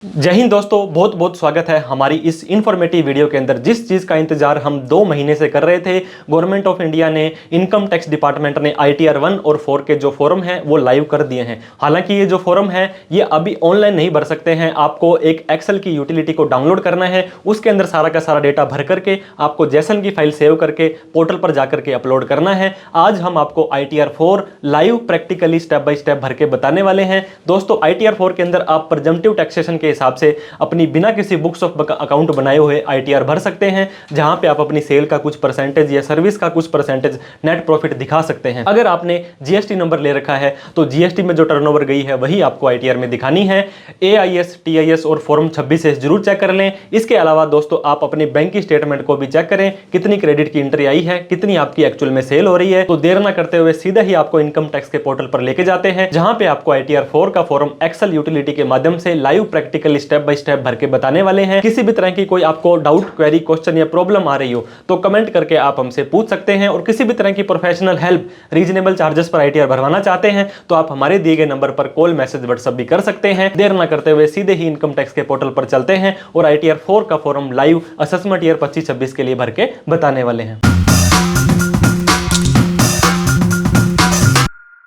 जय हिंद दोस्तों, बहुत बहुत स्वागत है हमारी इस इन्फॉर्मेटिव वीडियो के अंदर। जिस चीज़ का इंतजार हम 2 महीने से कर रहे थे, गवर्नमेंट ऑफ इंडिया ने, इनकम टैक्स डिपार्टमेंट ने ITR 1 और 4 के जो फॉर्म हैं वो लाइव कर दिए हैं। हालांकि ये जो फॉर्म है ये अभी ऑनलाइन नहीं भर सकते हैं। आपको एक एक्सेल की यूटिलिटी को डाउनलोड करना है, उसके अंदर सारा का सारा डेटा भर करके आपको जेसन की फाइल सेव करके पोर्टल पर जाकर के अपलोड करना है। आज हम आपको ITR 4 live practically step by step भर के बताने वाले हैं। दोस्तों ITR 4 के अंदर आप प्रेजम्पटिव टैक्सेशन के हिसाब से अपनी बिना किसी बुक्स ऑफ अकाउंट बनाए हुए ITR भर सकते हैं, जहां पे आप अपनी सेल का कुछ परसेंटेज या सर्विस का कुछ परसेंटेज नेट प्रॉफिट दिखा सकते हैं। अगर आपने GST नंबर ले रखा है तो GST में जो टर्नओवर गई है वही आपको ITR में दिखानी है। AIS, TIS और फॉर्म 26 जरूर चेक कर लें। इसके अलावा दोस्तों आप अपने बैंक की स्टेटमेंट को भी चेक करें, कितनी क्रेडिट की एंट्री आई है, कितनी आपकी एक्चुअल में सेल हो रही है। तो देर ना करते हुए सीधा ही आपको इनकम टैक्स के पोर्टल पर लेके जाते हैं, जहां पे आपको ITR 4 का फॉर्म एक्सेल यूटिलिटी के माध्यम से live practically step by step भर के बताने वाले हैं। किसी भी तरह की कोई आपको डाउट, क्वेरी, क्वेश्चन या प्रॉब्लम आ रही हो तो कमेंट करके आप हमसे पूछ सकते हैं। और किसी भी तरह की प्रोफेशनल हेल्प, रीजनेबल चार्जेस पर ITR भरवाना चाहते हैं तो आप हमारे दिए गए नंबर पर कॉल, मैसेज, व्हाट्सएप भी कर सकते हैं। देर ना करते हुए सीधे ही इनकम टैक्स के पोर्टल पर चलते हैं और ITR 4 का फॉर्म लाइव असेसमेंट ईयर 25-26 के लिए भर के बताने वाले हैं।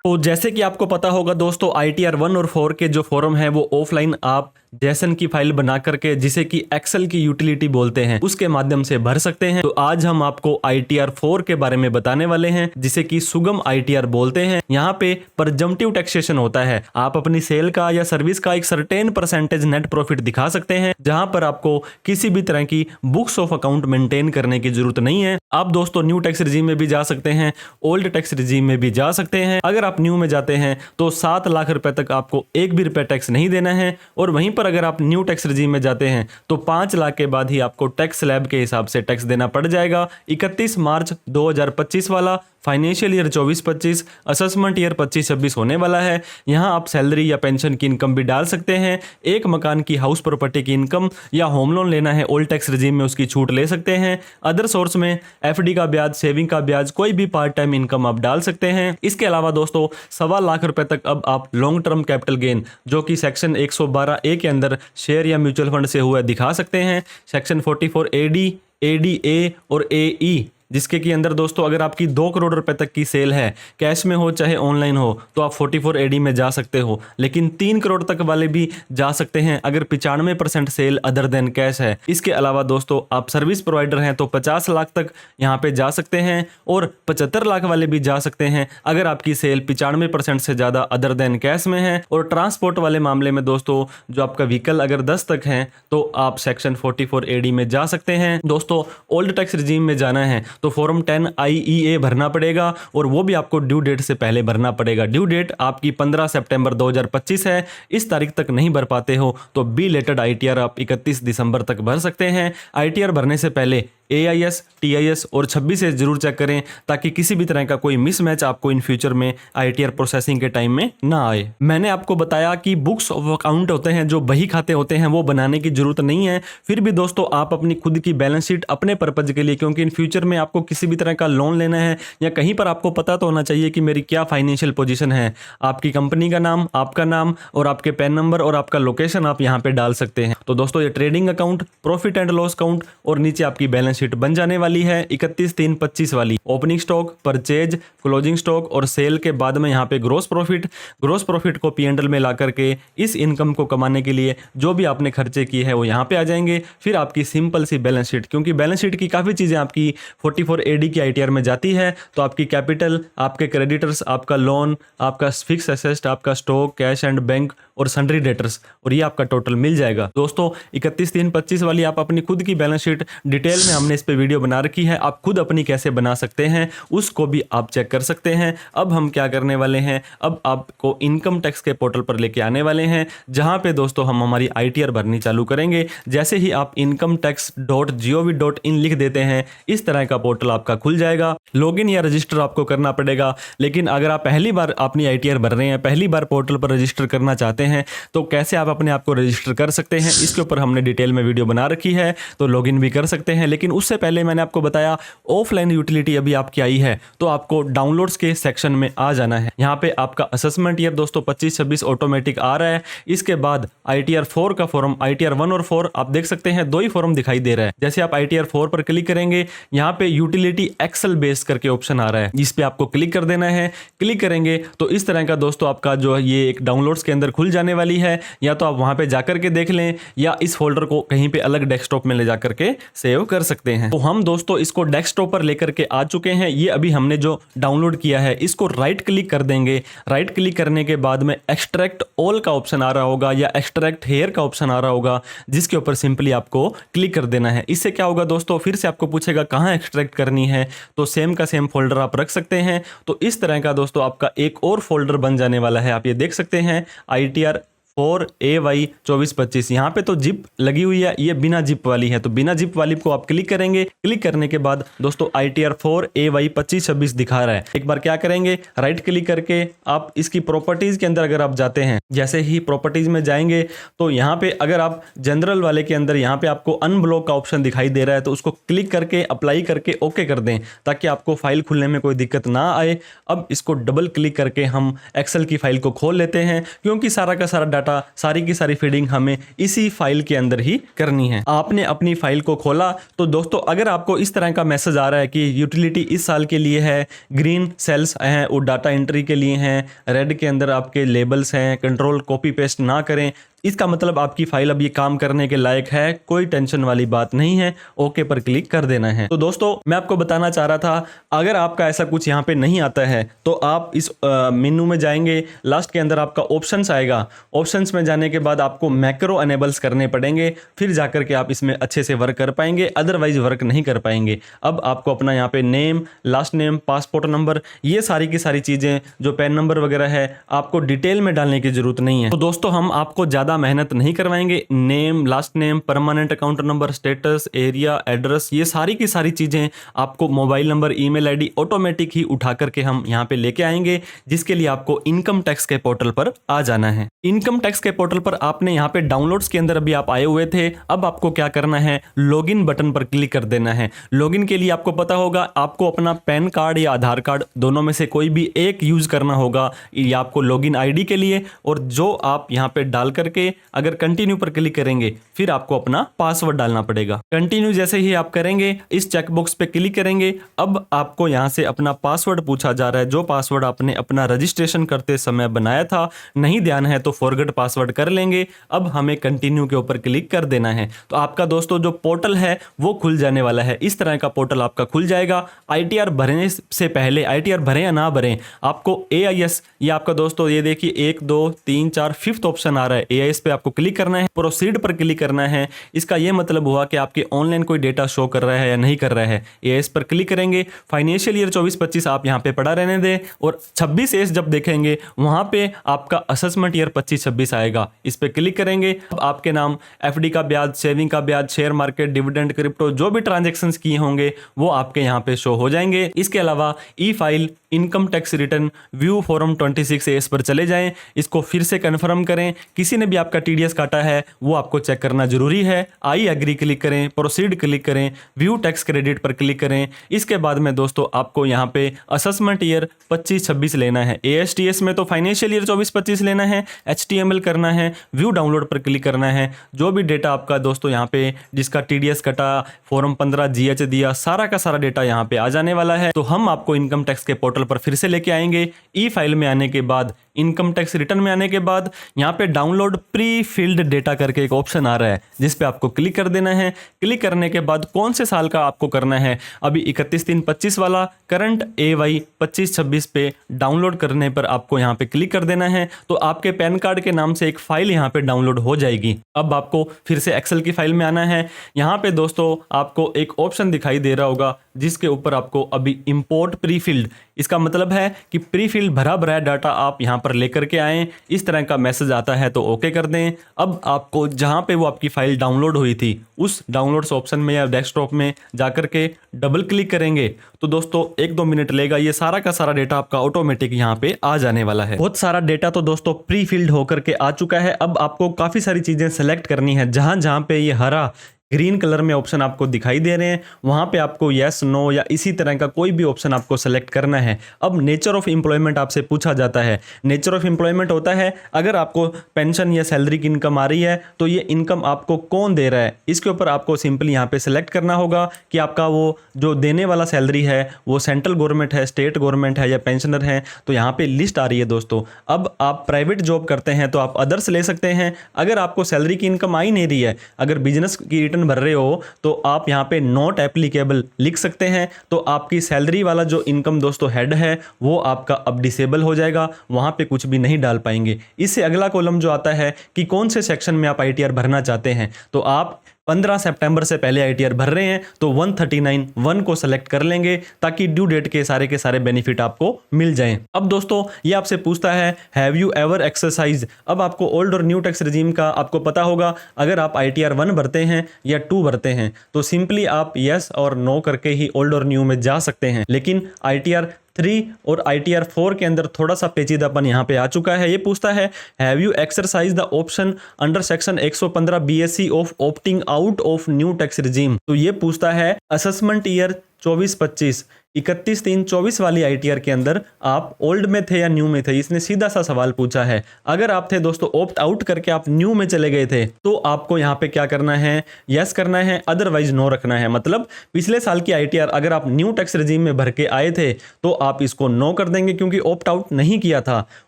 तो जैसे कि आपको पता होगा दोस्तों, ITR 1 और 4 के जो फॉर्म है वो ऑफलाइन आप जेसन की फाइल बना करके, जिसे कि एक्सेल की यूटिलिटी बोलते हैं, उसके माध्यम से भर सकते हैं। तो आज हम आपको ITR 4 के बारे में बताने वाले हैं, जिसे कि सुगम ITR बोलते हैं। यहाँ पे प्रेजम्पटिव टैक्सेशन होता है। आप अपनी सेल का या सर्विस का एक सर्टेन परसेंटेज नेट प्रॉफिट दिखा सकते हैं, जहां पर आपको किसी भी तरह की बुक्स ऑफ अकाउंट मेंटेन करने की जरूरत नहीं है। आप दोस्तों न्यू टैक्स रिजीम में भी जा सकते हैं, ओल्ड टैक्स रिजीम में भी जा सकते हैं। अगर आप न्यू में जाते हैं तो 7 लाख रुपए तक आपको एक भी रुपए टैक्स नहीं देना है, और वहीं पर अगर आप न्यू टैक्स रिजीम में जाते हैं तो 5 लाख के बाद ही आपको टैक्स स्लैब के हिसाब से टैक्स देना पड़ जाएगा। 31 मार्च 2025 वाला फाइनेंशियल ईयर 24-25, असेसमेंट ईयर 25-26 होने वाला है। यहां आप सैलरी या पेंशन की इनकम भी डाल सकते हैं। एक मकान की हाउस प्रॉपर्टी की इनकम या होम लोन लेना है ओल्ड टैक्स रिजीम में, उसकी छूट ले सकते हैं। अदर सोर्स में FD का ब्याज, सेविंग का ब्याज, कोई भी पार्ट टाइम इनकम आप डाल सकते हैं। इसके अलावा दोस्तों 1.25 लाख रुपए तक अब आप लॉन्ग टर्म कैपिटल गेन, जो कि सेक्शन 112A के अंदर शेयर या म्यूचुअल फंड से हुआ, दिखा सकते हैं। सेक्शन 44AD, ADA और AE, जिसके के अंदर दोस्तों अगर आपकी 2 करोड़ रुपए तक की सेल है, कैश में हो चाहे ऑनलाइन हो, तो आप 44AD में जा सकते हो। लेकिन 3 करोड़ तक वाले भी जा सकते हैं अगर 95% सेल अदर देन कैश है। इसके अलावा दोस्तों आप सर्विस प्रोवाइडर हैं तो 50 लाख तक यहाँ पे जा सकते हैं, और 75 लाख वाले भी जा सकते हैं अगर आपकी सेल 95% से ज़्यादा अदर देन कैश में है। और ट्रांसपोर्ट वाले मामले में दोस्तों, जो आपका व्हीकल अगर 10 तक है तो आप सेक्शन 44AD में जा सकते हैं। दोस्तों ओल्ड टैक्स रिजीम में जाना है तो फॉर्म 10 IEA भरना पड़ेगा, और वो भी आपको ड्यू डेट से पहले भरना पड़ेगा। ड्यू डेट आपकी 15 सितंबर 2025 है। इस तारीख तक नहीं भर पाते हो तो बी लेटेड ITR आप 31 दिसंबर तक भर सकते हैं। ITR भरने से पहले AIS, TIS और 26 जरूर चेक करें, ताकि किसी भी तरह का कोई मिसमैच आपको इन फ्यूचर में ITR प्रोसेसिंग के टाइम में ना आए। मैंने आपको बताया कि बुक्स ऑफ अकाउंट होते हैं, जो बही खाते होते हैं, वो बनाने की जरूरत नहीं है। फिर भी दोस्तों आप अपनी खुद की बैलेंस शीट अपने पर्पज के लिए, क्योंकि इन फ्यूचर में आपको किसी भी तरह का लोन लेना है या कहीं पर आपको पता तो होना चाहिए कि मेरी क्या फाइनेंशियल पोजीशन है। आपकी कंपनी का नाम, आपका नाम और आपके पैन नंबर और आपका लोकेशन आप यहाँ पे डाल सकते हैं। तो दोस्तों ये trading account, profit and loss account और नीचे आपकी बैलेंस शीट बन जाने वाली है 31/3/25 वाली। Opening stock, purchase, closing stock और सेल के बाद में यहाँ पे ग्रोस प्रॉफिट को P&L में ला करके इस इनकम को कमाने के लिए जो भी आपने खर्चे किए हैं वो यहाँ पे आ जाएंगे। फिर आपकी सिंपल सी बैलेंस शीट, क्योंकि बैलेंस शीट की काफ़ी चीज़ें आपकी 44AD की ITR में जाती है। तो आपकी कैपिटल, आपके क्रेडिटर्स, आपका लोन, आपका फिक्स एसेट, आपका स्टॉक, कैश एंड बैंक और सन्ड्री डेटर्स, और ये आपका टोटल मिल जाएगा। दोस्तों 31/3/25 वाली आप अपनी खुद की बैलेंस शीट डिटेल में हमने इस पे वीडियो बना रखी है, आप खुद अपनी कैसे बना सकते हैं उसको भी आप चेक कर सकते हैं। अब हम क्या करने वाले हैं, अब आपको इनकम टैक्स के पोर्टल पर लेके आने वाले हैं, जहां पे दोस्तों हम हमारी ITR भरनी चालू करेंगे। जैसे ही आप incometax.gov.in लिख देते हैं, इस तरह का पोर्टल आपका खुल जाएगा। लॉगिन या रजिस्टर आपको करना पड़ेगा, लेकिन अगर आप पहली बार अपनी ITR भर रहे हैं, पहली बार पोर्टल पर रजिस्टर करना चाहते हैं, तो कैसे आप अपने आप को रजिस्टर कर सकते हैं इसके ऊपर हमने डिटेल में वीडियो बना रखी है, तो लॉगिन भी कर सकते हैं। लेकिन उससे पहले मैंने आपको बताया ऑफलाइन यूटिलिटी अभी आपकी आई है तो आपको डाउनलोड्स के सेक्शन में आ जाना है। यहाँ पे आपका असेसमेंट ईयर दोस्तों 25-26 ऑटोमेटिक आ रहा है। इसके बाद ITR 4 का फॉर्म, ITR 1 और 4 आप देख सकते हैं, दो ही फॉर्म दिखाई दे रहा है। जैसे आप ITR 4 पर क्लिक करेंगे, यहाँ पे यूटिलिटी एक्सेल बेस्ड करके ऑप्शन आ रहा है, जिस पे आपको क्लिक कर देना है। क्लिक करेंगे तो इस तरह का दोस्तों आपका जो ये एक डाउनलोड्स के अंदर खुल जाने वाली है। या तो आप वहां पे जाकर के देख लें या इस फोल्डर को कहीं पे अलग डेस्कटॉप में ले जाकर के सेव कर सकते हैं। तो हम दोस्तों इसको डेस्कटॉप पर लेकर के आ चुके हैं। ये अभी हमने जो डाउनलोड किया है इसको राइट क्लिक कर देंगे। राइट क्लिक करने के बाद में एक्सट्रैक्ट ऑल का ऑप्शन आ रहा होगा या एक्सट्रैक्ट हेयर का ऑप्शन आ रहा होगा, जिसके ऊपर सिंपली आपको क्लिक कर देना है। इससे क्या होगा दोस्तों, फिर से आपको पूछेगा कहां एक्सट्रैक्ट करनी है, तो सेम का सेम फोल्डर आप रख सकते हैं। तो इस तरह का दोस्तों आपका एक और फोल्डर बन जाने वाला है। आप ये देख सकते हैं ITR 4AY 2425। यहाँ पे तो जिप लगी हुई है, ये बिना जिप वाली है, तो बिना जिप वाली को आप क्लिक करेंगे। क्लिक करने के बाद दोस्तों ITR 4AY 2526 दिखा रहा है। एक बार क्या करेंगे, राइट क्लिक करके आप इसकी प्रॉपर्टीज के अंदर अगर आप जाते हैं, जैसे ही प्रॉपर्टीज में जाएंगे तो यहाँ पे अगर आप जनरल वाले के अंदर यहाँ पे आपको अनब्लॉक का ऑप्शन दिखाई दे रहा है, तो उसको क्लिक करके अप्लाई करके ओके कर दें, ताकि आपको फाइल खुलने में कोई दिक्कत ना आए। अब इसको डबल क्लिक करके हम एक्सेल की फाइल को खोल लेते हैं, क्योंकि सारा का सारा सारी की सारी फीडिंग हमें इसी फाइल के अंदर ही करनी है। आपने अपनी फाइल को खोला तो दोस्तों अगर आपको इस तरह का मैसेज आ रहा है कि यूटिलिटी इस साल के लिए है, ग्रीन सेल्स हैं वो डाटा एंट्री के लिए हैं, रेड के अंदर आपके लेबल्स हैं, कंट्रोल कॉपी पेस्ट ना करें, इसका मतलब आपकी फाइल अब ये काम करने के लायक है, कोई टेंशन वाली बात नहीं है। ओके पर क्लिक कर देना है। तो दोस्तों मैं आपको बताना चाह रहा था, अगर आपका ऐसा कुछ यहाँ पे नहीं आता है तो आप इस मेनू में जाएंगे, लास्ट के अंदर आपका ऑप्शंस आएगा। ऑप्शंस में जाने के बाद आपको मैक्रो अनेबल्स करने पड़ेंगे, फिर जाकर के आप इसमें अच्छे से वर्क कर पाएंगे, अदरवाइज वर्क नहीं कर पाएंगे। अब आपको अपना यहाँ पे name, last name, passport number, ये सारी की सारी चीज़ें जो पैन नंबर वगैरह है आपको डिटेल में डालने की जरूरत नहीं है। तो दोस्तों हम आपको ज़्यादा मेहनत नहीं करवाएंगे। Name, last name, permanent account number, status, area, address, ये सारी की सारी चीजें आपको, mobile number, email ID automatic ही उठा करके हम यहाँ पे लेके आएंगे, जिसके लिए आपको इनकम टैक्स के पोर्टल पर आ जाना है। इनकम टैक्स के पोर्टल पर आपने यहाँ पे डाउनलोड्स के अंदर अभी आप आए हुए थे। अब आपको क्या करना है, लॉगिन बटन पर क्लिक कर देना है। लॉगिन के लिए आपको पता होगा आपको अपना पैन कार्ड या आधार कार्ड दोनों में से कोई भी एक यूज करना होगा, या आपको लॉगिन आईडी के लिए, और जो आप यहाँ पे डाल करके अगर कंटिन्यू पर क्लिक करेंगे फिर आपको अपना पासवर्ड डालना पड़ेगा। कंटिन्यू जैसे ही आप करेंगे, इस चेकबॉक्स पे क्लिक करेंगे। अब आपको यहां से अपना पासवर्ड पूछा जा रहा है, जो पासवर्ड आपने अपना रजिस्ट्रेशन करते समय बनाया था। नहीं ध्यान है तो फॉरगेट पासवर्ड कर लेंगे। अब हमें कंटिन्यू के ऊपर क्लिक कर देना है। तो आपका दोस्तों जो पोर्टल है वो खुल जाने वाला है। इस तरह का पोर्टल आपका खुल जाएगा। ITR भरने से पहले, ITR भरें या ना भरें, आपको AIS, ये आपका दोस्तों ये देखिए 1 2 3 4 5th ऑप्शन आ रहा है। AIS पे आपको क्लिक करना है, प्रोसीड पर क्लिक करना है। इसका यह मतलब हुआ कि आपके ऑनलाइन कोई डेटा शो कर रहा है या नहीं कर रहा है। AIS पर क्लिक करेंगे, फाइनेंशियल ईयर 24-25 आप यहां पे पड़ा रहने दें, और 26S जब देखेंगे वहां पे आपका असेसमेंट ईयर 25-26 आएगा। इस पे क्लिक करेंगे। अब आपके नाम FD का ब्याज, सेविंग का ब्याज, शेयर मार्केट, डिविडेंड, क्रिप्टो, जो भी ट्रांजेक्शंस किए होंगे वो आपके यहाँ पे शो हो जाएंगे। इसके अलावा e file, income tax return, view form 26AS पर चले जाएं। इसको फिर से कन्फर्म करें। किसी ने भी आपका TDS काटा है वो आपको चेक करना जरूरी है। आई एग्री क्लिक करें, प्रोसीड क्लिक करें, व्यू टैक्स क्रेडिट पर क्लिक करें। इसके बाद में दोस्तों आपको यहाँ पे असेसमेंट ईयर 25-26 लेना है। ASTS में तो फाइनेंशियल ईयर 24-25 लेना है, HTML करना है, व्यू डाउनलोड पर क्लिक करना है। जो भी डेटा आपका दोस्तों यहाँ पे जिसका TDS कटा, फॉर्म 15 GH दिया, सारा का सारा डेटा यहाँ पे आ जाने वाला है। तो हम आपको इनकम टैक्स के पोर्टल पर फिर से लेके आएंगे। ई फाइल में आने के बाद, इनकम टैक्स रिटर्न में आने के बाद यहाँ पे डाउनलोड प्री फिल्ड डेटा करके एक ऑप्शन आ रहा है, जिस पे आपको क्लिक कर देना है। क्लिक करने के बाद कौन से साल का आपको करना है, अभी 31/3/25 वाला, करंट AY 25-26 पे डाउनलोड करने पर आपको यहाँ पे क्लिक कर देना है। तो आपके पैन कार्ड के नाम से एक फाइल यहाँ पे डाउनलोड हो जाएगी। अब आपको फिर से एक्सेल की फाइल में आना है। यहाँ पे दोस्तों आपको एक ऑप्शन दिखाई दे रहा होगा जिसके ऊपर आपको अभी इंपोर्ट प्री फिल्ड, इसका मतलब है कि प्री फिल्ड भरा भरा डाटा आप यहाँ पर लेकर के आएँ। इस तरह का मैसेज आता है तो ओके कर दें। अब आपको जहाँ पे वो आपकी फाइल डाउनलोड हुई थी उस डाउनलोड्स ऑप्शन में या डेस्कटॉप में जाकर के डबल क्लिक करेंगे तो दोस्तों 1-2 मिनट लेगा, ये सारा का सारा डेटा आपका ऑटोमेटिक यहाँ पे आ जाने वाला है। बहुत सारा डेटा तो दोस्तों प्री फिल्ड होकर के आ चुका है। अब आपको काफी सारी चीजें सेलेक्ट करनी है। जहां जहां पे ये हरा ग्रीन कलर में ऑप्शन आपको दिखाई दे रहे हैं वहां पे आपको यस नो या इसी तरह का कोई भी ऑप्शन आपको सेलेक्ट करना है। अब नेचर ऑफ एम्प्लॉयमेंट आपसे पूछा जाता है। नेचर ऑफ एम्प्लॉयमेंट होता है अगर आपको पेंशन या सैलरी की इनकम आ रही है तो ये इनकम आपको कौन दे रहा है, इसके ऊपर आपको सिंपली यहाँ पे सेलेक्ट करना होगा कि आपका वो जो देने वाला सैलरी है वो सेंट्रल गवर्नमेंट है, स्टेट गवर्नमेंट है या पेंशनर है। तो यहाँ पे लिस्ट आ रही है दोस्तों। अब आप प्राइवेट जॉब करते हैं तो आप अदर्स ले सकते हैं। अगर आपको सैलरी की इनकम आ ही नहीं रही है, अगर बिजनेस की रिटर्न भर रहे हो तो आप यहां पे नॉट एप्लीकेबल लिख सकते हैं। तो आपकी सैलरी वाला जो इनकम दोस्तों हेड है वो आपका अब डिसेबल हो जाएगा, वहां पे कुछ भी नहीं डाल पाएंगे। इससे अगला कॉलम जो आता है कि कौन से सेक्शन में आप आईटीआर भरना चाहते हैं, तो आप 15 सितंबर से पहले आईटीआर भर रहे हैं तो 139(1) को सेलेक्ट कर लेंगे ताकि ड्यू डेट के सारे बेनिफिट आपको मिल जाएं। अब दोस्तों ये आपसे पूछता है हैव यू एवर एक्सरसाइज। अब आपको ओल्ड और न्यू टैक्स रिजीम का आपको पता होगा। अगर आप आईटीआर 1 भरते हैं या 2 भरते हैं तो सिंपली आप यस और नो करके ही ओल्ड और न्यू में जा सकते हैं। लेकिन आईटीआर 3 और आईटीआर 4 के अंदर थोड़ा सा पेचीदापन यहाँ पे आ चुका है। ये पूछता है have you exercise the option under section 115 BSc of opting out of new tax regime. तो ये पूछता है असेसमेंट ईयर 24-25 31/3/24 वाली आईटीआर के अंदर आप ओल्ड में थे या न्यू में थे। इसने सीधा सा सवाल पूछा है। अगर आप थे दोस्तों ऑप्ट आउट करके आप न्यू में चले गए थे तो आपको यहाँ पे क्या करना है, यस करना है, अदरवाइज नो रखना है। मतलब पिछले साल की आईटीआर अगर आप न्यू टैक्स रिजीम में भर के आए थे तो आप इसको नो कर देंगे क्योंकि ऑप्ट आउट नहीं किया था।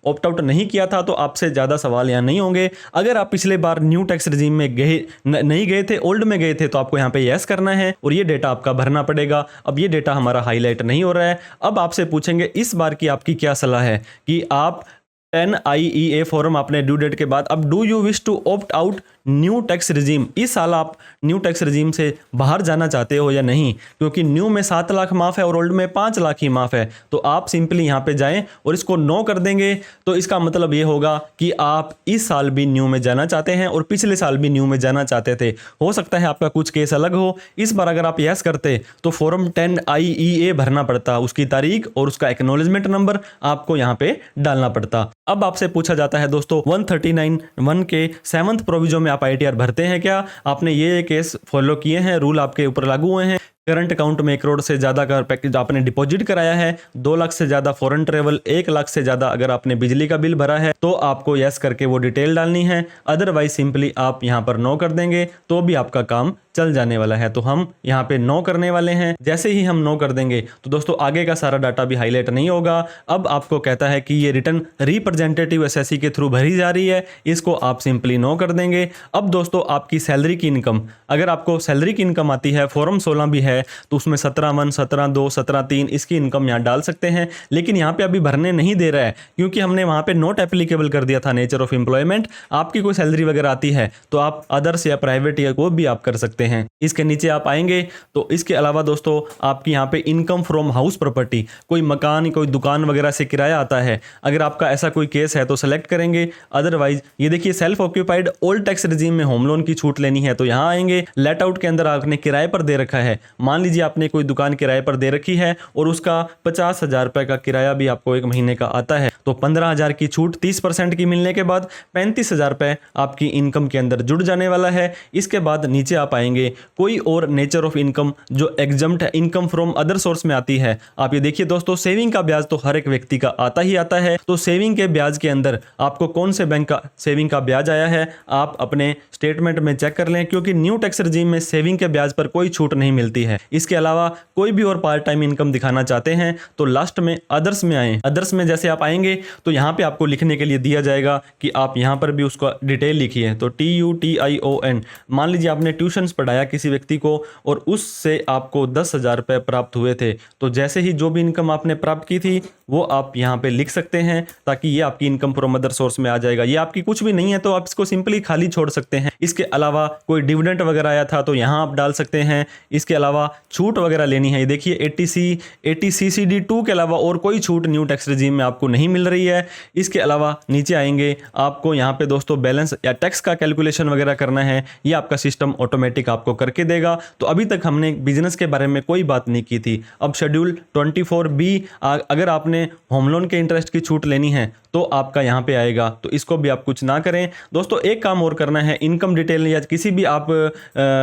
ऑप्ट आउट नहीं किया था तो आपसे ज्यादा सवाल यहाँ नहीं होंगे। अगर आप पिछले बार न्यू टैक्स रिजीम में नहीं गए थे, ओल्ड में गए थे, तो आपको यहाँ पे यस करना है और ये डेटा आपका भरना पड़ेगा। अब ये डेटा हमारा हाईलाइट नहीं हो रहा है। अब आपसे पूछेंगे इस बार की आपकी क्या सलाह है कि आप 10 IEA फॉर्म आपने ड्यू डेट के बाद अब do you wish to opt out new tax regime. इस साल आप न्यू टैक्स रिजीम से बाहर जाना चाहते हो या नहीं, क्योंकि न्यू में 7 लाख माफ है और ओल्ड में 5 लाख ही माफ है। तो आप सिंपली यहाँ पे जाएं और इसको नो कर देंगे तो इसका मतलब ये होगा कि आप इस साल भी न्यू में जाना चाहते हैं और पिछले साल भी न्यू में जाना चाहते थे। हो सकता है आपका कुछ केस अलग हो। इस बार अगर आप यस करते तो फॉर्म 10 IEA भरना पड़ता, उसकी तारीख और उसका एक्नॉलेजमेंट नंबर आपको यहाँ पे डालना पड़ता। अब आपसे पूछा जाता है दोस्तों 139(1) के 7th प्रोविजन में आप आईटीआर भरते हैं क्या, आपने ये केस फॉलो किए हैं, रूल आपके ऊपर लागू हुए हैं। करंट अकाउंट में 1 करोड़ से ज़्यादा का पैकेज आपने डिपॉजिट कराया है, 2 लाख से ज़्यादा फॉरेन ट्रेवल, 1 लाख से ज़्यादा अगर आपने बिजली का बिल भरा है तो आपको यस करके वो डिटेल डालनी है। अदरवाइज सिंपली आप यहाँ पर नो कर देंगे तो भी आपका काम चल जाने वाला है। तो हम यहाँ पे नो करने वाले हैं। जैसे ही हम नो कर देंगे तो दोस्तों आगे का सारा डाटा भी हाईलाइट नहीं होगा। अब आपको कहता है कि ये रिटर्न रिप्रेजेंटेटिव एसएससी के थ्रू भरी जा रही है, इसको आप सिंपली नो कर देंगे। अब दोस्तों आपकी सैलरी की इनकम, अगर आपको सैलरी की इनकम आती है, फॉर्म 16 भी है तो उसमें 17(1), 17(2), 17(3) इसकी इनकम यहाँ डाल सकते हैं। लेकिन यहाँ पे अभी भरने नहीं दे रहा है क्योंकि हमने वहाँ पे नॉट एप्लीकेबल कर दिया था नेचर ऑफ एम्प्लॉयमेंट। आपकी कोई सैलरी वगैरह आती है तो आप अदर्स या प्राइवेट या को भी आप कर सकते हैं। इसके नीचे आप आएंगे तो इसके अलावा दोस्तों आपकी यहाँ पे इनकम फ्रॉम हाउस प्रॉपर्टी, कोई मकान कोई दुकान वगैरह से किराया आता है, अगर आपका ऐसा कोई केस है तो सेलेक्ट करेंगे। अदरवाइज ये देखिए self occupied old tax regime में होम लोन की छूट लेनी है तो यहाँ आएंगे। लेट आउट के अंदर आपने किराए पर दे रखा है, मान लीजिए आपने कोई दुकान किराए पर दे रखी है और उसका 50,000 रुपए का किराया भी आपको 1 महीने का आता है तो 15,000 की छूट 30% की मिलने के बाद 35,000 रुपए आपकी इनकम के अंदर जुड़ जाने वाला है। इसके बाद नीचे आप आएंगे, कोई और नेचर ऑफ इनकम जो एग्जम्प्ट है, इनकम फ्रॉम अदर सोर्स में आती है। आप ये देखिए दोस्तों सेविंग का ब्याज तो हर एक व्यक्ति का आता ही आता है। तो सेविंग के ब्याज के अंदर आपको कौन से बैंक का सेविंग का ब्याज आया है आप अपने स्टेटमेंट में चेक कर लें, क्योंकि न्यू टैक्स रिजीम में सेविंग के ब्याज पर कोई छूट नहीं मिलती है। इसके अलावा कोई भी और पार्ट टाइम इनकम दिखाना चाहते हैं तो लास्ट में अदर्स में आए। अदर्स में जैसे आप आएंगे तो यहाँ पे आपको लिखने के लिए दिया जाएगा कि आप यहाँ पर भी उसका डिटेल लिखिए। तो TUTION, मान लीजिए आपने ट्यूशंस पढ़ाया किसी व्यक्ति को और उससे आपको 10,000 रुपए प्राप्त हुए थे, तो जैसे ही जो भी इनकम आपने प्राप्त की थी वो आप यहाँ पे लिख सकते हैं, ताकि ये आपकी इनकम फ्रॉम अदर सोर्स में आ जाएगा। ये आपकी कुछ भी नहीं है तो आप इसको सिंपली खाली छोड़ सकते हैं। इसके अलावा कोई डिविडेंड वगैरह आया था तो यहाँ आप डाल सकते हैं। इसके अलावा छूट वगैरह लेनी है, ये देखिए 80CCD2 के अलावा और कोई छूट न्यू टैक्स रिजीम में आपको नहीं मिल रही है। इसके अलावा नीचे आएंगे, आपको यहाँ पे दोस्तों बैलेंस या टैक्स का कैलकुलेशन वगैरह करना है, ये आपका सिस्टम ऑटोमेटिक आपको करके देगा। तो अभी तक हमने बिजनेस के बारे में कोई बात नहीं की थी। अब शेड्यूल 24B, अगर आपने होम लोन के इंटरेस्ट की छूट लेनी है तो आपका यहाँ पे आएगा, तो इसको भी आप कुछ ना करें। दोस्तों एक काम और करना है, इनकम डिटेल या किसी भी आप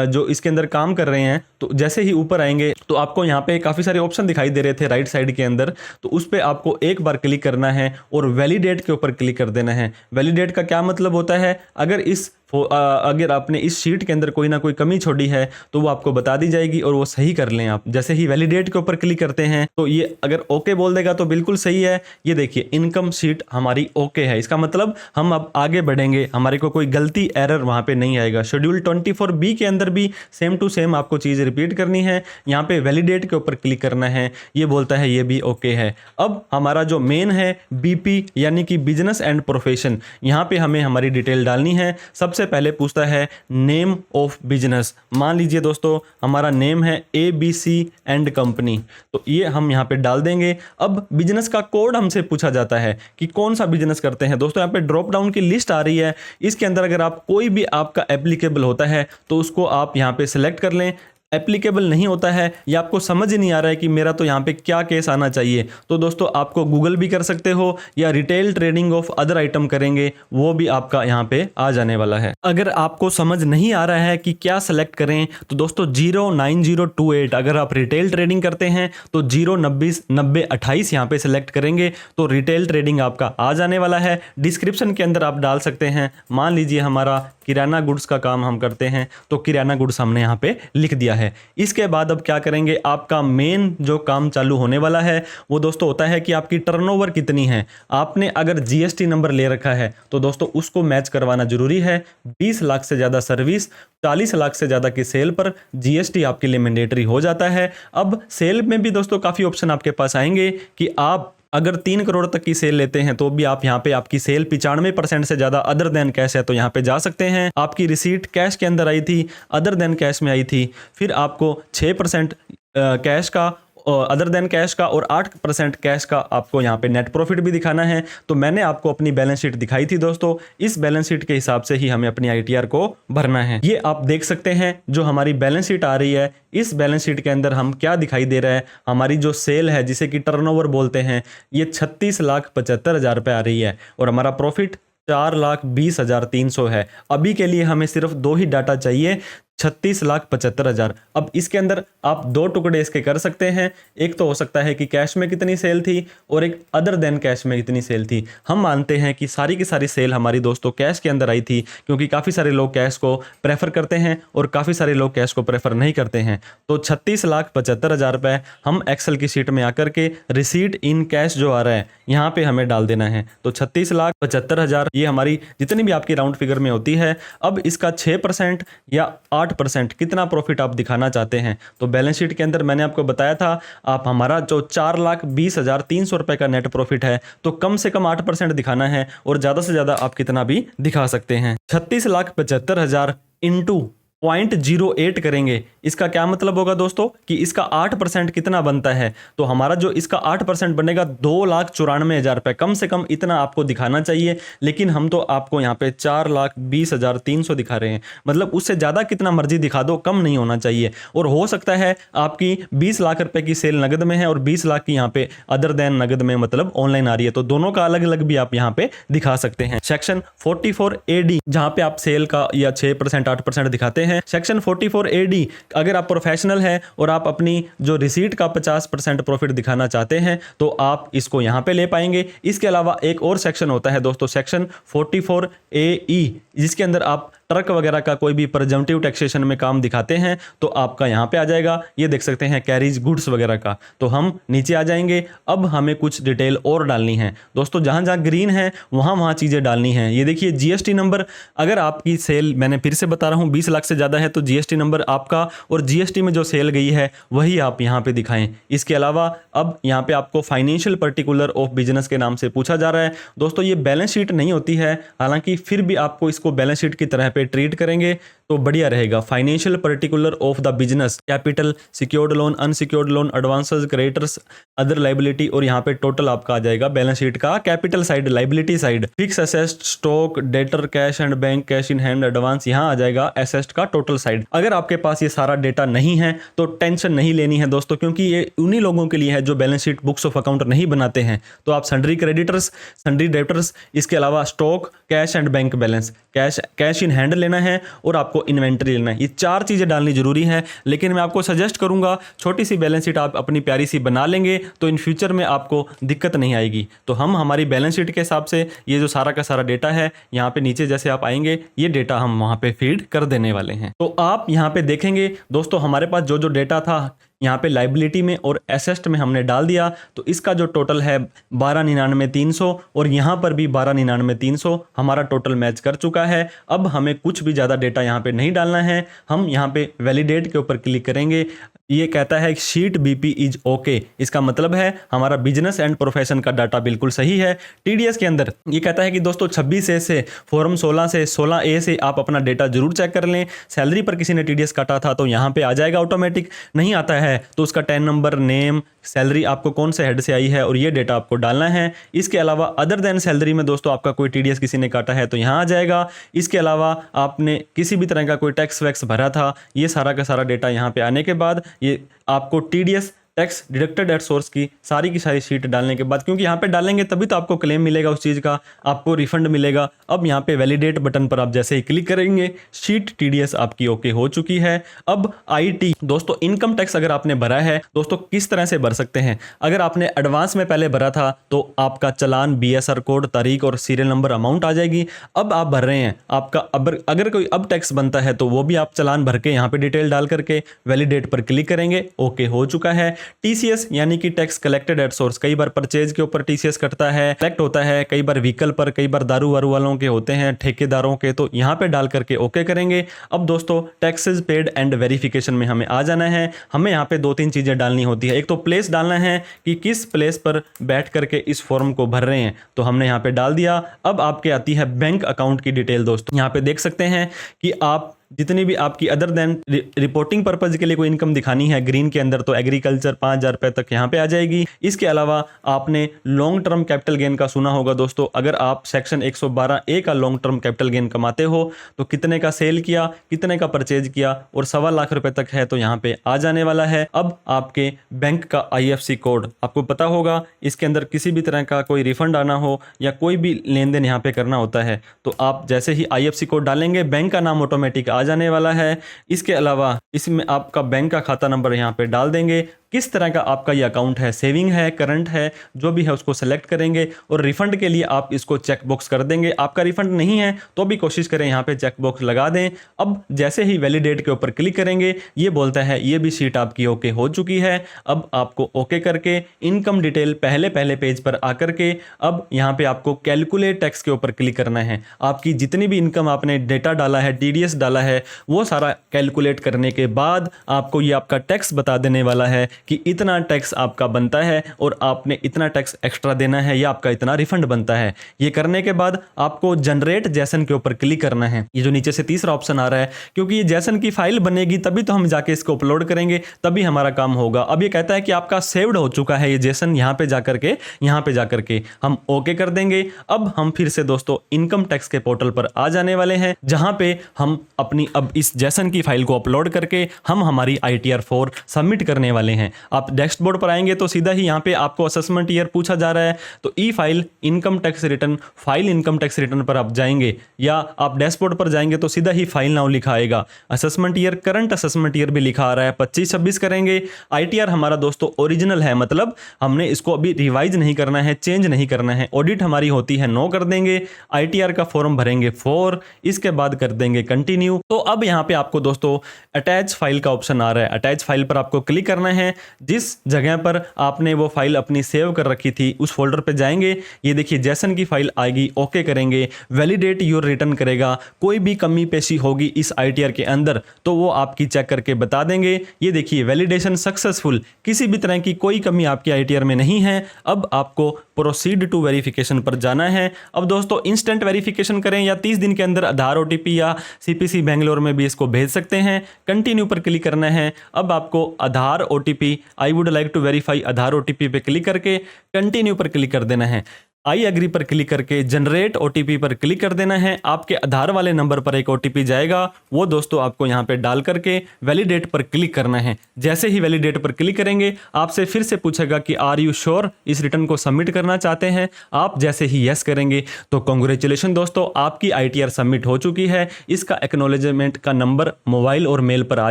जो इसके अंदर काम कर रहे हैं, तो जैसे ही ऊपर आएंगे तो आपको यहाँ पे काफ़ी सारे ऑप्शन दिखाई दे रहे थे राइट साइड के अंदर, तो उस पर आपको एक बार क्लिक करना है और वैलिडेट के ऊपर क्लिक कर देना है। वैलिडेट का क्या मतलब होता है, अगर आपने इस शीट के अंदर कोई ना कोई कमी छोड़ी है तो वो आपको बता दी जाएगी और वो सही कर लें आप। जैसे ही वैलिडेट के ऊपर क्लिक करते हैं तो ये अगर ओके बोल देगा तो बिल्कुल सही है। ये देखिए इनकम शीट हमारी ओके है, इसका मतलब हम अब आगे बढ़ेंगे, हमारे को कोई गलती एरर वहाँ पे नहीं आएगा। शेड्यूल 24B के अंदर भी सेम टू सेम आपको चीज़ रिपीट करनी है। यहाँ पे वैलिडेट के ऊपर क्लिक करना है, ये बोलता है ये भी ओके है। अब हमारा जो मेन है BP यानी कि बिजनेस एंड प्रोफेशन, यहाँ पे हमें हमारी डिटेल डालनी है। सबसे पहले पूछता है नेम ऑफ बिजनेस। मान लीजिए दोस्तों हमारा नेम है ABC एंड कंपनी, तो ये हम यहाँ पे डाल देंगे। अब बिजनेस का कोड हमसे पूछा जाता है कि कौन सा बिजनेस करते हैं। दोस्तों यहाँ पे ड्रॉप डाउन की लिस्ट आ रही है, इसके अंदर अगर आप कोई भी आपका एप्लीकेबल होता है तो उसको आप यहाँ पे सिलेक्ट कर लें। एप्लीकेबल नहीं होता है या आपको समझ ही नहीं आ रहा है कि मेरा तो यहाँ पे क्या केस आना चाहिए, तो दोस्तों आपको गूगल भी कर सकते हो या retail trading of other item करेंगे, वो भी आपका यहाँ पे आ जाने वाला है। अगर आपको समझ नहीं आ रहा है कि क्या सेलेक्ट करें तो दोस्तों 09028, अगर आप रिटेल ट्रेडिंग करते हैं तो 0909028 यहाँ पे सेलेक्ट करेंगे तो रिटेल ट्रेडिंग आपका आ जाने वाला है। डिस्क्रिप्शन के अंदर आप डाल सकते हैं, मान लीजिए हमारा किराना गुड्स का काम हम करते हैं तो किराना गुड्स हमने यहाँ पे लिख दिया है। इसके बाद अब क्या करेंगे, आपका मेन जो काम चालू होने वाला है वो दोस्तों होता है कि आपकी टर्नओवर कितनी है। आपने अगर GST नंबर ले रखा है तो दोस्तों उसको मैच करवाना जरूरी है। 20 लाख से ज़्यादा सर्विस, 40 लाख से ज़्यादा की सेल पर GST आपके लिए मैंडेटरी हो जाता है। अब सेल में भी दोस्तों काफ़ी ऑप्शन आपके पास आएंगे कि आप अगर 3 करोड़ तक की सेल लेते हैं तो भी आप यहाँ पे आपकी सेल 95% से ज़्यादा अदर देन कैश है तो यहाँ पे जा सकते हैं। आपकी रिसीट कैश के अंदर आई थी, अदर देन कैश में आई थी, फिर आपको 6% कैश का अदर देन कैश का और 8% कैश का आपको यहाँ पे नेट प्रॉफिट भी दिखाना है। तो मैंने आपको अपनी बैलेंस शीट दिखाई थी दोस्तों, इस बैलेंस शीट के हिसाब से ही हमें अपनी ITR को भरना है। ये आप देख सकते हैं जो हमारी बैलेंस शीट आ रही है, इस बैलेंस शीट के अंदर हम क्या दिखाई दे रहा है, हमारी जो सेल है जिसे कि टर्नओवर बोलते हैं, ये 36,75,000 रुपये आ रही है और हमारा प्रॉफिट 4,20,300 है। अभी के लिए हमें सिर्फ 2 ही डाटा चाहिए, 36,75,000। अब इसके अंदर आप 2 टुकड़े इसके कर सकते हैं, एक तो हो सकता है कि कैश में कितनी सेल थी और एक अदर देन कैश में कितनी सेल थी। हम मानते हैं कि सारी की सारी सेल हमारी दोस्तों कैश के अंदर आई थी, क्योंकि काफ़ी सारे लोग कैश को प्रेफर करते हैं और काफ़ी सारे लोग कैश को प्रेफर नहीं करते हैं। तो 36,75,000 रुपये हम एक्सेल की शीट में आकर के रिसीट इन कैश जो आ रहा है यहाँ पे हमें डाल देना है। तो 36,75,000 ये हमारी जितनी भी आपकी राउंड फिगर में होती है। अब इसका 6% या 8% कितना प्रॉफिट आप दिखाना चाहते हैं, तो बैलेंस शीट के अंदर मैंने आपको बताया था, आप हमारा जो 4,20,300 रुपए का नेट प्रॉफिट है तो कम से कम 8% दिखाना है और ज़्यादा से ज़्यादा आप कितना भी दिखा सकते हैं। 36,75,000 इंटू 0.08 करेंगे, इसका क्या मतलब होगा दोस्तों कि इसका 8% कितना बनता है, तो हमारा जो इसका 8% बनेगा 2,94,000 रुपये, कम से कम इतना आपको दिखाना चाहिए। लेकिन हम तो आपको यहाँ पे 4,20,300 दिखा रहे हैं, मतलब उससे ज़्यादा कितना मर्जी दिखा दो, कम नहीं होना चाहिए। और हो सकता है आपकी 20 लाख रुपए की सेल नगद में है और 20 लाख की यहाँ पे अदर देन नगद में मतलब ऑनलाइन आ रही है, तो दोनों का अलग अलग भी आप यहाँ पे दिखा सकते हैं। सेक्शन 44AD जहाँ पे आप सेल का या 6% 8% दिखाते हैं। सेक्शन 44AD अगर आप प्रोफेशनल हैं और आप अपनी जो रिसीट का 50% प्रॉफिट दिखाना चाहते हैं तो आप इसको यहाँ पे ले पाएंगे। इसके अलावा एक और सेक्शन होता है दोस्तों, सेक्शन 44AE, जिसके अंदर आप ट्रक वगैरह का कोई भी प्रिजम्पटिव टैक्सेशन में काम दिखाते हैं तो आपका यहाँ पे आ जाएगा। ये देख सकते हैं कैरीज गुड्स वगैरह का। तो हम नीचे आ जाएंगे। अब हमें कुछ डिटेल और डालनी है दोस्तों, जहां जहां ग्रीन है वहां चीजें डालनी है। ये देखिए जीएसटी नंबर, अगर आपकी सेल, मैंने फिर से बता रहा हूं, 20 लाख से ज्यादा है तो जीएसटी नंबर आपका और जीएसटी में जो सेल गई है वही आप यहां पे दिखाएं। इसके अलावा अब यहां पे आपको फाइनेंशियल पर्टिकुलर ऑफ बिजनेस के नाम से पूछा जा रहा है दोस्तों। ये बैलेंस शीट नहीं होती है, हालांकि फिर भी आपको इसको बैलेंस शीट की तरह पे ट्रीट करेंगे तो बढ़िया रहेगा। Financial particular of the business, capital, secured loan, unsecured loan, advances, creditors, other liability, और यहाँ पे टोटल आपका आ जाएगा बैलेंस शीट का capital side, liability side, fix asset, stock, debtor, cash and bank, cash in hand, advance, यहाँ आ जाएगा asset का total side. अगर आपके पास ये सारा डेटा नहीं है तो टेंशन नहीं लेनी है दोस्तों, क्योंकि ये उन्हीं लोगों के लिए है जो balance sheet books of account नहीं बनाते हैं। तो आप सन्ड्री क्रेडिटर्स, सन्ड्री डेटर्स, इसके अलावा stock, cash and bank balance, cash in hand लेना है और आपको इन्वेंटरी लेना है। ये 4 चीजें डालनी जरूरी है, लेकिन मैं आपको सजेस्ट करूंगा छोटी सी बैलेंस शीट आप अपनी प्यारी सी बना लेंगे तो इन फ्यूचर में आपको दिक्कत नहीं आएगी। तो हम हमारी बैलेंस शीट के हिसाब से ये जो सारा का सारा डेटा है, यहाँ पे नीचे जैसे आप आएंगे ये डेटा हम वहां पे फीड कर देने वाले हैं। तो आप यहाँ पे देखेंगे दोस्तों, हमारे पास जो जो डेटा था यहाँ पे लाइबिलिटी में और एसेट में हमने डाल दिया, तो इसका जो टोटल है 12,99,300 और यहाँ पर भी 12,99,300 हमारा टोटल मैच कर चुका है। अब हमें कुछ भी ज़्यादा डेटा यहाँ पे नहीं डालना है। हम यहाँ पे वैलिडेट के ऊपर क्लिक करेंगे। ये कहता है शीट बीपी इज ओके, इसका मतलब है हमारा बिजनेस एंड प्रोफेशन का डाटा बिल्कुल सही है। टीडीएस के अंदर ये कहता है कि दोस्तों 26A से फॉर्म 16 से 16A से आप अपना डेटा जरूर चेक कर लें। सैलरी पर किसी ने टीडीएस काटा था तो यहाँ पे आ जाएगा ऑटोमेटिक, नहीं आता है तो उसका 10 नंबर, नेम, सैलरी आपको कौन से हेड से आई है और ये डेटा आपको डालना है। इसके अलावा अदर देन सैलरी में दोस्तों आपका कोई टीडीएस किसी ने काटा है तो यहाँ आ जाएगा। इसके अलावा आपने किसी भी तरह का कोई टैक्स वैक्स भरा था, ये सारा का सारा डेटा यहाँ पे आने के बाद ये आपको TDS tax deducted at source की सारी शीट डालने के बाद, क्योंकि यहाँ पे डालेंगे तभी तो आपको क्लेम मिलेगा उस चीज़ का, आपको रिफंड मिलेगा। अब यहाँ पे वैलिडेट बटन पर आप जैसे ही क्लिक करेंगे शीट टीडीएस आपकी ओके हो चुकी है। अब आईटी दोस्तों, इनकम टैक्स अगर आपने भरा है दोस्तों किस तरह से भर सकते हैं। अगर आपने एडवांस में पहले भरा था तो आपका चालान, बीएसआर कोड, तारीख और सीरियल नंबर, अमाउंट आ जाएगी। अब आप भर रहे हैं, आपका अगर कोई अब टैक्स बनता है तो वो भी आप चालान भर के यहाँ पे डिटेल डाल करके वैलिडेट पर क्लिक करेंगे, ओके हो चुका है। टीसीएस यानी कि टैक्स कलेक्टेड एट सोर्स, कई बार परचेज के ऊपर टीसीएस कटता है, कलेक्ट होता है, कई बार व्हीकल पर, कई बार दारू वारू वालों के होते हैं, ठेकेदारों के, तो यहाँ पे डाल करके ओके करेंगे। अब दोस्तों टैक्सेस पेड एंड वेरिफिकेशन में हमें आ जाना है। हमें यहाँ पे 2-3 चीजें डालनी होती है। एक तो प्लेस डालना है कि किस प्लेस पर बैठ करके इस फॉर्म को भर रहे हैं, तो हमने यहाँ पे डाल दिया। अब आपके आती है बैंक अकाउंट की डिटेल दोस्तों। यहाँ पे देख सकते हैं कि आप जितनी भी आपकी अदर देन रिपोर्टिंग पर्पज के लिए कोई इनकम दिखानी है ग्रीन के अंदर, तो एग्रीकल्चर 5,000 रुपए तक यहाँ पे आ जाएगी। इसके अलावा आपने लॉन्ग टर्म कैपिटल गेन का सुना होगा दोस्तों। अगर आप सेक्शन 112A का लॉन्ग टर्म कैपिटल गेन कमाते हो तो कितने का सेल किया, कितने का परचेज किया और 1.25 लाख रुपए तक है तो यहाँ पे आ जाने वाला है। अब आपके बैंक का IFSC कोड आपको पता होगा, इसके अंदर किसी भी तरह का कोई रिफंड आना हो या कोई भी लेन देन यहाँ पे करना होता है तो आप जैसे ही IFSC कोड डालेंगे बैंक का नाम ऑटोमेटिक आ जाने वाला है। इसके अलावा इसमें आपका बैंक का खाता नंबर यहाँ पे डाल देंगे, किस तरह का आपका ये अकाउंट है, सेविंग है, करंट है, जो भी है उसको सेलेक्ट करेंगे और रिफंड के लिए आप इसको चेक बॉक्स कर देंगे। आपका रिफंड नहीं है तो भी कोशिश करें यहाँ पे चेक बॉक्स लगा दें। अब जैसे ही वैलिडेट के ऊपर क्लिक करेंगे ये बोलता है ये भी शीट आपकी ओके हो चुकी है। अब आपको ओके करके इनकम डिटेल पहले पेज पर आकर के अब यहाँ पे आपको कैलकुलेट टैक्स के ऊपर क्लिक करना है। आपकी जितनी भी इनकम आपने डेटा डाला है, टीडीएस डाला है, वो सारा कैलकुलेट करने के बाद आपको ये आपका टैक्स बता देने वाला है कि इतना टैक्स आपका बनता है और आपने इतना टैक्स एक्स्ट्रा देना है या आपका इतना रिफंड बनता है। ये करने के बाद आपको जनरेट जेसन के ऊपर क्लिक करना है। ये जो नीचे से तीसरा ऑप्शन आ रहा है, क्योंकि ये जेसन की फाइल बनेगी तभी तो हम जाके इसको अपलोड करेंगे, तभी हमारा काम होगा। अब ये कहता है कि आपका सेव्ड हो चुका है ये जेसन, यहाँ पे जाकर के हम ओके कर देंगे। अब हम फिर से दोस्तों इनकम टैक्स के पोर्टल पर आ जाने वाले हैं, जहां पे हम अपनी अब इस जेसन की फाइल को अपलोड करके हम हमारी ITR 4 सबमिट करने वाले हैं। आप डैशबोर्ड पर आएंगे तो सीधा ही यहाँ पे आपको असेसमेंट ईयर पूछा जा रहा है, तो e file income tax return, file income tax return पर आप जाएंगे, या आप डैशबोर्ड पर जाएंगे तो सीधा ही फाइल नाउ लिखा आएगा। Assessment year, current assessment year भी लिखा आ रहा है, 25-26 करेंगे। आईटीआर हमारा दोस्तों ओरिजिनल है, मतलब हमने इसको अभी रिवाइज नहीं करना है, चेंज नहीं करना है। ऑडिट हमारी होती है 9 कर देंगे। आईटीआर का फॉर्म भरेंगे 4, इसके बाद कर देंगे कंटिन्यू। तो अब यहाँ पे आपको दोस्तों अटैच फाइल का ऑप्शन आ रहा है, अटैच फाइल पर आपको क्लिक करना है। जिस जगह पर आपने वो फाइल अपनी सेव कर रखी थी उस फोल्डर पे जाएंगे, ये देखिए जैसन की फाइल आएगी, ओके करेंगे, वैलिडेट योर रिटर्न करेगा। कोई भी कमी पेशी होगी इस आईटीआर के अंदर तो वो आपकी चेक करके बता देंगे। ये देखिए वैलिडेशन सक्सेसफुल, किसी भी तरह की कोई कमी आपकी आईटीआर में नहीं है। अब आपको प्रोसीड टू वेरिफिकेशन पर जाना है। अब दोस्तों इंस्टेंट वेरिफिकेशन करें या 30 दिन के अंदर आधार ओटीपी या सीपीसी बेंगलोर में भी इसको भेज सकते हैं। कंटिन्यू पर क्लिक करना है। अब आपको Aadhaar OTP, I would like to verify Aadhaar OTP पे क्लिक करके कंटिन्यू पर क्लिक कर देना है। आई एग्री पर क्लिक करके जनरेट ओटीपी पर क्लिक कर देना है। आपके आधार वाले नंबर पर एक ओटीपी जाएगा, वो दोस्तों आपको यहाँ पे डाल करके वैलिडेट पर क्लिक करना है। जैसे ही वैलिडेट पर क्लिक करेंगे आपसे फिर से पूछेगा कि आर यू श्योर इस रिटर्न को सबमिट करना चाहते हैं। आप जैसे ही यस करेंगे तो कांग्रेचुलेशन दोस्तों, आपकी आईटीआर सबमिट हो चुकी है। इसका एक्नॉलेजमेंट का नंबर मोबाइल और मेल पर आ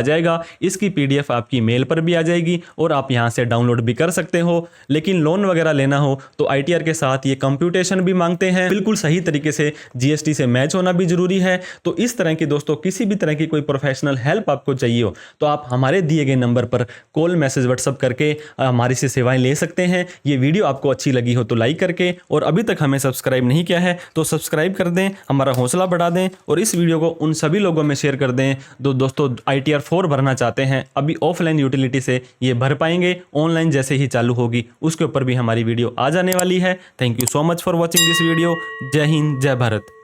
जाएगा। इसकी पीडीएफ आपकी मेल पर भी आ जाएगी और आप यहाँ से डाउनलोड भी कर सकते हो। लेकिन लोन वगैरह लेना हो तो आईटीआर के साथ ये कंप्यूटेशन भी मांगते हैं, बिल्कुल सही तरीके से जीएसटी से मैच होना भी जरूरी है। तो इस तरह की दोस्तों किसी भी तरह की कोई प्रोफेशनल हेल्प आपको चाहिए हो तो आप हमारे दिए गए नंबर पर कॉल, मैसेज, व्हाट्सएप करके हमारी से सेवाएं ले सकते हैं। ये वीडियो आपको अच्छी लगी हो तो लाइक करके, और अभी तक हमें सब्सक्राइब नहीं किया है तो सब्सक्राइब कर दें, हमारा हौसला बढ़ा दें, और इस वीडियो को उन सभी लोगों में शेयर कर दें जो दोस्तों आईटीआर 4 भरना चाहते हैं। अभी ऑफलाइन यूटिलिटी से ये भर पाएंगे, ऑनलाइन जैसे ही चालू होगी उसके ऊपर भी हमारी वीडियो आ जाने वाली है। Thank you so much for watching this video. जय हिंद, जय भारत।